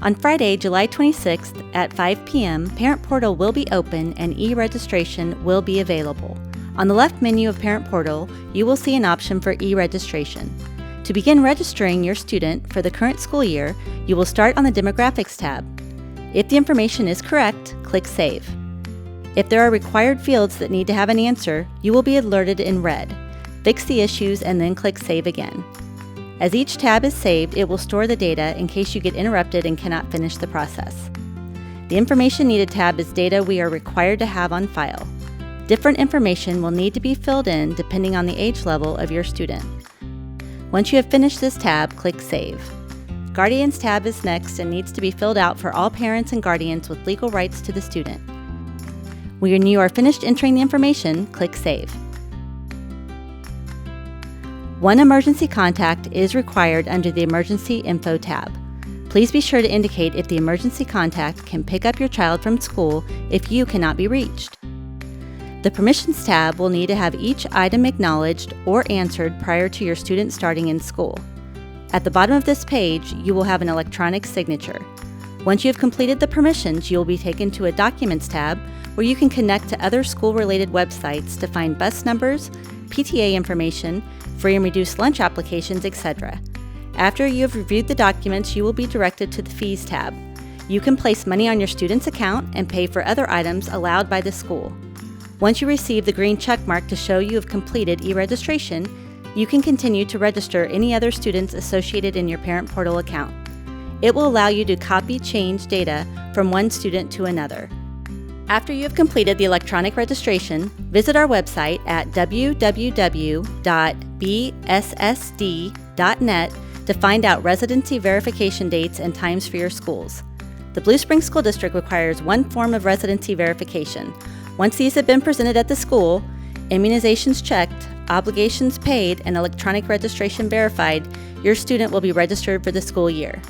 On Friday, July 26th at 5 p.m., Parent Portal will be open and e-registration will be available. On the left menu of Parent Portal, you will see an option for e-registration. To begin registering your student for the current school year, you will start on the Demographics tab. If the information is correct, click Save. If there are required fields that need to have an answer, you will be alerted in red. Fix the issues and then click Save again. As each tab is saved, it will store the data in case you get interrupted and cannot finish the process. The Information Needed tab is data we are required to have on file. Different information will need to be filled in depending on the age level of your student. Once you have finished this tab, click Save. Guardians tab is next and needs to be filled out for all parents and guardians with legal rights to the student. When you are finished entering the information, click Save. One emergency contact is required under the Emergency Info tab. Please be sure to indicate if the emergency contact can pick up your child from school if you cannot be reached. The Permissions tab will need to have each item acknowledged or answered prior to your student starting in school. At the bottom of this page, you will have an electronic signature. Once you have completed the permissions, you will be taken to a Documents tab where you can connect to other school-related websites to find bus numbers, PTA information, free and reduced lunch applications, etc. After you have reviewed the documents, you will be directed to the Fees tab. You can place money on your student's account and pay for other items allowed by the school. Once you receive the green check mark to show you have completed e-registration, you can continue to register any other students associated in your Parent Portal account. It will allow you to change data from one student to another. After you have completed the electronic registration, visit our website at www.bssd.net to find out residency verification dates and times for your schools. The Blue Springs School District requires one form of residency verification. Once these have been presented at the school, immunizations checked, obligations paid, and electronic registration verified, your student will be registered for the school year.